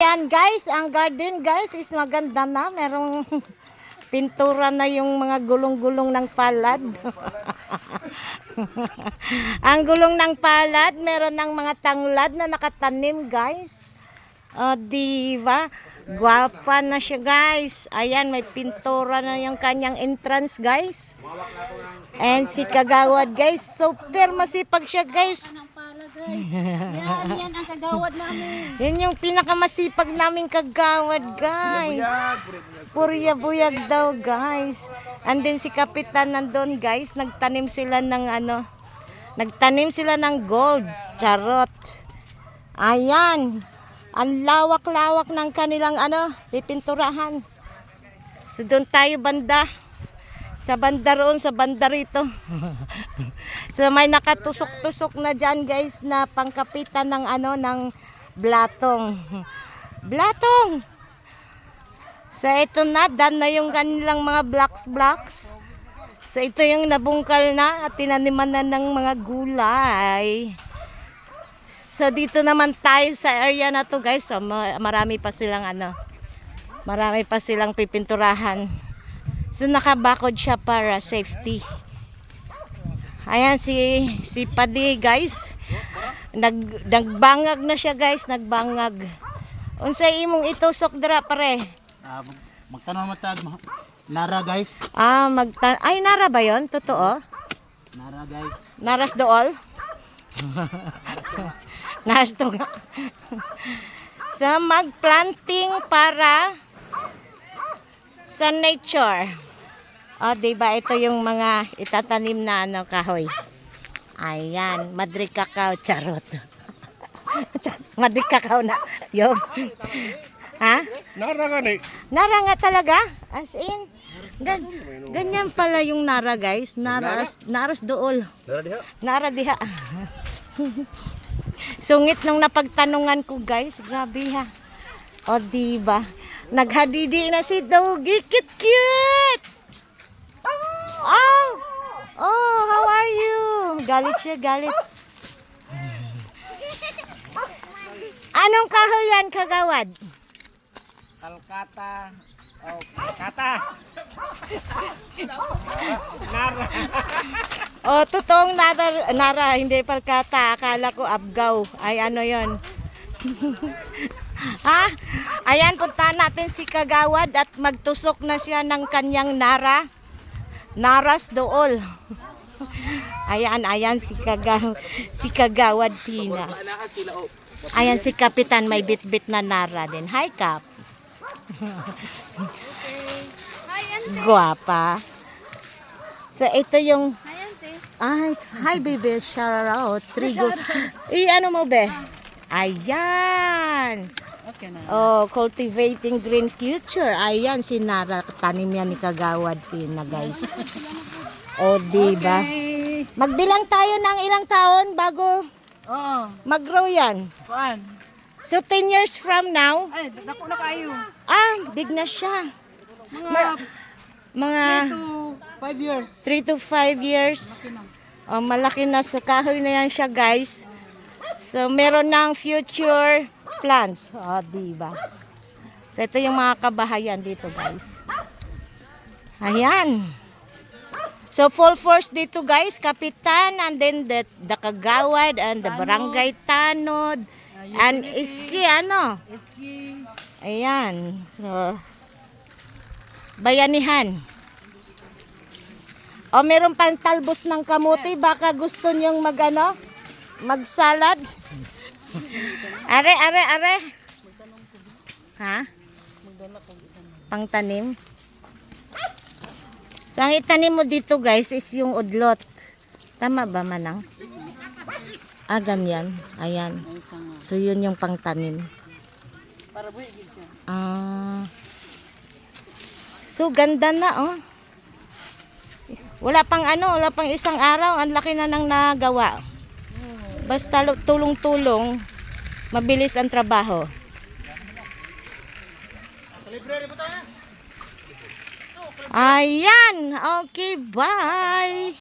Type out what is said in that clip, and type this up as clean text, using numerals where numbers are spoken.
Yan guys, ang garden guys is maganda na. Merong pintura na yung mga gulong-gulong ng palad. Ang gulong ng palad, meron ng mga tanglad na nakatanim guys. O, diba? Guwapa na siya guys. Ayan, may pintura na yung kanyang entrance guys. And si Kagawad guys, super masipag siya guys. Yan ang kagawad namin. Yan yung pinakamasipag naming kagawad guys. Purya-buyag daw guys. And then si Kapitan nandun guys, nagtanim sila ng gold. Charot. Ayan. Ang lawak-lawak ng kanilang pipinturahan. So doon tayo banda. Sa banda roon, sa banda rito. So may nakatusok-tusok na dyan guys na pangkapitan ng ng blatong. Blatong! So ito na, dan na yung kanilang mga blocks. So ito yung nabungkal na at tinaniman na ng mga gulay. So dito naman tayo sa area na to guys. So marami pa silang pipinturahan. So nakabakod siya para safety. Ayan si Padi guys. Nagbangag na siya guys, nagbangag. Unsay imong itusok dira pare? Magtanong matag Nara guys. Ay Nara ba 'yon? Totoo? Nara guys. Naras dool? Naras to nga. So magplanting para sa nature. O, diba ito yung mga itatanim na kahoy. Ayan, Madre Cacao, charot. Madre Cacao na. Yo. Ha? Nara nga ni. Nara nga talaga? As in, ganyan pala yung Nara guys. Naras dool. Nara diha. Nara diha. Sungit nung napagtanungan ko guys. Grabe ha. O, diba? Naghadidi na si Doggy. Cute! Oh, how are you? Galit siya, galit. Anong kahoy yan, Kagawad? Kalkata. Oh, Kalkata. Nara. Oh, totoong Nara, hindi palkata. Akala ko abgaw. Ay, ano yon? Ha? Ayan, punta natin si Kagawad at magtusok na siya ng kanyang Naras dool. Ayan si Kagawad Pina. Ayan si Kapitan, may bit-bit na Nara din. Hi, Kap. Guwapa. So, ito yung... Hi, baby. Shout out. Trigo. Ano mo, be? Ayan. Oh, cultivating green future. Ayan, si Nara. Tanim yan ni Kagawad Pina, guys. O, diba? Magbilang tayo ng ilang taon bago mag-grow yan. So, 10 years from now. Ay, dako na kayo. Big na siya. Mga 3 to 5 years. 3 to 5 years. Oh, malaki na. Sa kahoy na yan siya, guys. So, meron ng future plants. O, diba? So, ito yung mga kabahayan dito, guys. Ayan. So, full force dito, guys. Kapitan, and then the Kagawad, and the Barangay Tanod, and Iski, Ayan. So, bayanihan. O, meron pang talbos ng kamuti. Baka gusto nyong magsalad. Are. Ha? Pangtanim. So, ang itanim mo dito guys is yung udlot. Tama ba, Manang? Ganyan. Ayan. So, yun yung pangtanim. So, ganda na, oh. Wala pang isang araw. Ang laki na nang nagawa. Basta tulong-tulong, mabilis ang trabaho. Ayan. Okay, bye.